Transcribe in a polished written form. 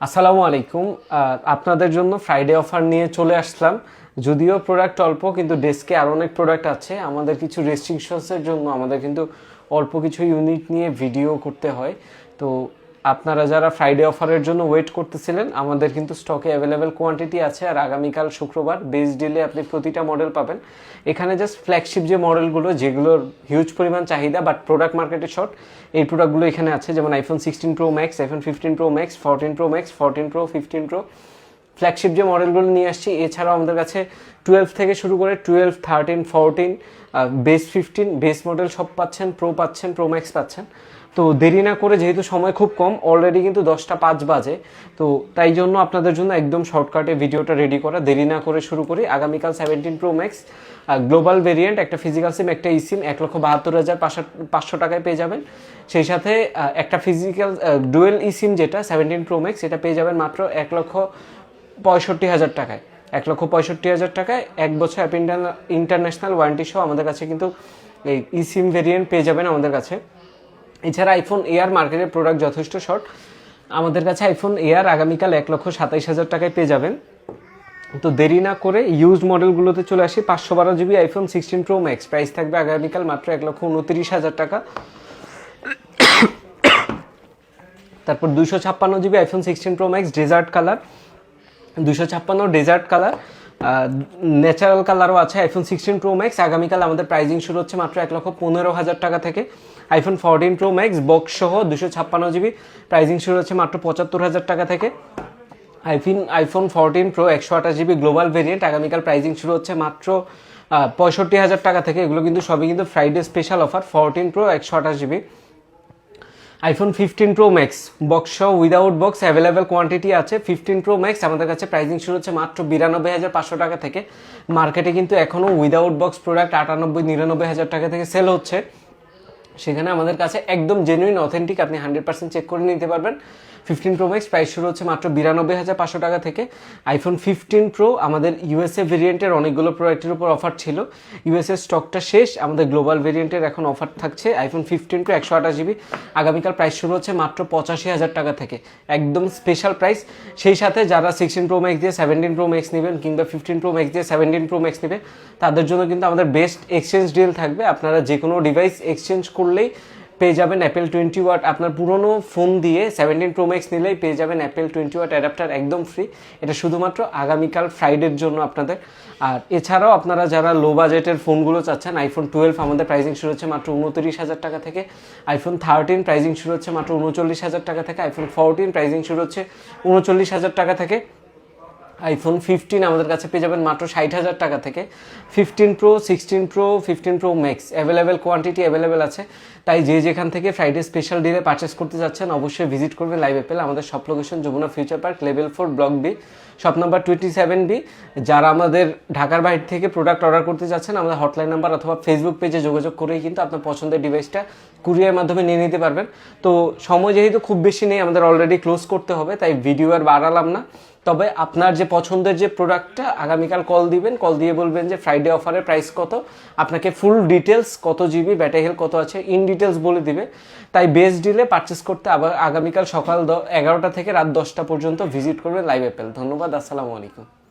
আসসালামু আলাইকুম। আপনাদের জন্য ফ্রাইডে অফার নিয়ে চলে আসলাম। যদিও প্রোডাক্ট অল্প, কিন্তু ডেস্কে আরও অনেক প্রোডাক্ট আছে। আমাদের কিছু রেস্ট্রিকশনসের জন্য আমাদের কিন্তু অল্প কিছু ইউনিট নিয়ে ভিডিও করতে হয়। তো আপনারা যারা ফ্রাইডে অফারের জন্য ওয়েট করতেছিলেন, আমাদের কিন্তু স্টকে অ্যাভেলেবেল কোয়ান্টিটি আছে। আর আগামীকাল শুক্রবার বেস ডিলে আপনি প্রতিটা মডেল পাবেন। এখানে জাস্ট ফ্ল্যাগশিপ যে মডেলগুলো, যেগুলোর হিউজ পরিমাণ চাহিদা বাট প্রোডাক্ট মার্কেটে শর্ট, এই প্রোডাক্টগুলো এখানে আছে। যেমন iPhone 16 pro max, iPhone 15 pro max, 14 pro max, 14 pro, 15 pro, flagship যে মডেলগুলো নিয়ে আসছি। এছাড়াও আমাদের কাছে 12 থেকে শুরু করে 12, 13, 14, বেস 15, বেস মডেল সব পাচ্ছেন, প্রো পাচ্ছেন, প্রো ম্যাক্স পাচ্ছেন। তো দেরি না করে, যেহেতু সময় খুব কম, অলরেডি কিন্তু 10টা 5 বাজে, তো তাই জন্য আপনাদের জন্য একদম শর্টকাটে ভিডিওটা রেডি করা। দেরি না করে শুরু করি। আগামীকাল 17 প্রো ম্যাক্স গ্লোবাল ভেরিয়েন্ট, একটা ফিজিক্যাল সিম, একটা ই সিম 1,72,500 টাকায় পেয়ে যাবেন। সেই সাথে একটা ফিজিক্যাল ডুয়েল ই সিম যেটা 17 প্রো ম্যাক্স, এটা পেয়ে যাবেন মাত্র 1,65,000 টাকায়। 1,65,000 টাকায় 1 বছর অ্যাপ ইন্টারন্যাশনাল ওয়ারেন্টি সহ আমাদের কাছে কিন্তু এই ই সিম ভেরিয়েন্ট পেয়ে যাবেন আমাদের কাছে। এছাড়া আইফোন এয়ার মার্কেটের প্রোডাক্ট যথেষ্ট শর্ট। আমাদের কাছে আইফোন এয়ার আগামীকাল 1,27,000 টাকায় পেয়ে যাবেন। তো দেরি না করে ইউজ মডেলগুলোতে চলে আসি। 512 GB iPhone 16 pro max price থাকবে আগামীকাল মাত্র 1,29,000 টাকা। তারপর 256 GB iPhone 16 pro max dessert colour, 256 dessert colour, natural কালারও আছে। আইফোন 16 প্রো ম্যাক্স আগামীকাল আমাদের প্রাইজিং শুরু হচ্ছে মাত্র 1,15,000 টাকা থেকে। আইফোন 14 প্রো ম্যাক্স বক্স সহ 256 GB প্রাইজিং শুরু হচ্ছে মাত্র 75,000 টাকা থেকে। IPhone 14 pro 128 GB global variant আগামীকাল প্রাইজিং শুরু হচ্ছে মাত্র 65,000 টাকা থেকে। এগুলো কিন্তু সবই কিন্তু Friday special offer. 14 pro 128 GB। IPhone 15 pro max box সহ উইদাউট বক্স অ্যাভেলেবেল কোয়ান্টিটি আছে। 15 প্রো ম্যাক্স আমাদের কাছে প্রাইজিং শুরু হচ্ছে মাত্র 92,500 টাকা থেকে। মার্কেটে কিন্তু এখনও উইদাউট বক্স প্রোডাক্ট 98,000-99,000 টাকা থেকে সেল হচ্ছে। সেখানে আমাদের কাছে একদম জেনুইন অথেন্টিক, আপনি 100% চেক করে নিতে পারবেন। 15 প্রো ম্যাক্স প্রাইস শুরু হচ্ছে মাত্র 92,500 টাকা থেকে। আইফোন 15 প্রো আমাদের ইউএসএ ভেরিয়েন্টের অনেকগুলো প্রোডাক্টের উপর অফার ছিল, ইউএসএ স্টকটা শেষ, আমাদের গ্লোবাল ভেরিয়েন্টের এখন অফার থাকছে। আইফোন 15 প্রো 128 GB আগামীকাল প্রাইস শুরু হচ্ছে মাত্র 85,000 টাকা থেকে, একদম স্পেশাল প্রাইস। সেই সাথে যারা 16 প্রো ম্যাক্স দিয়ে 17 প্রো ম্যাক্স নেবেন কিংবা 15 প্রো ম্যাক্স দিয়ে 17 প্রো ম্যাক্স নেবে, তাদের জন্য কিন্তু আমাদের বেস্ট এক্সচেঞ্জ ডিল থাকবে। আপনারা যে কোনো ডিভাইস এক্সচেঞ্জ করলেই পেয়ে যাবেন অ্যাপেল 20 ওয়াট। আপনার পুরনো ফোন দিয়ে 17 প্রো ম্যাক্স নিলেই পেয়ে যাবেন অ্যাপেল 20 ওয়াট অ্যাডাপ্টার একদম ফ্রি। এটা শুধুমাত্র আগামীকাল ফ্রাইডের জন্য আপনাদের। আর এছাড়াও আপনারা যারা লো বাজেটের ফোনগুলো চাচ্ছেন, আইফোন 12 আমাদের প্রাইজিং শুরু হচ্ছে মাত্র 29,000 টাকা থেকে। আইফোন 13 প্রাইজিং শুরু হচ্ছে মাত্র 39,000 টাকা থেকে। আইফোন 14 প্রাইজিং শুরু হচ্ছে 39,000 টাকা থেকে। আইফোন 15 আমাদের কাছে পেয়ে যাবেন মাত্র 60,000 টাকা থেকে। 15 pro, 16 pro, 15 pro max available quantity available আছে। তাই যে যেখান থেকে ফ্রাইডে স্পেশাল ডিলে পারচেস করতে যাচ্ছেন, অবশ্যই ভিজিট করবেন লাইভ অ্যাপেল। আমাদের shop location Jamuna future park, level 4, block B, shop number 27B। যারা আমাদের ঢাকার বাইরে থেকে প্রোডাক্ট অর্ডার করতে যাচ্ছেন, আমাদের হটলাইন নাম্বার অথবা ফেসবুক পেজে যোগাযোগ করেই কিন্তু আপনার পছন্দের ডিভাইসটা কুরিয়ার মাধ্যমে নিয়ে নিতে পারবেন। তো সময় যেহেতু খুব বেশি নেই, আমাদের অলরেডি ক্লোজ করতে হবে, তাই ভিডিও আর বাড়ালাম না। তবে আপনার যে পছন্দের যে প্রোডাক্টটা আগামীকাল কল দিবেন, কল দিয়ে বলবেন যে ফ্রাইডে অফারের প্রাইস কত, আপনাকে ফুল ডিটেলস, কত জিবি ব্যাটারি হেলথ কত আছে, ইন ডিটেলস বলে দিবে। তাই বেস্ট ডিলে পারচেস করতে আবার আগামীকাল সকাল 11টা থেকে রাত 10টা পর্যন্ত ভিজিট করবেন লাইভ অ্যাপেল। ধন্যবাদ, আসসালামু আলাইকুম।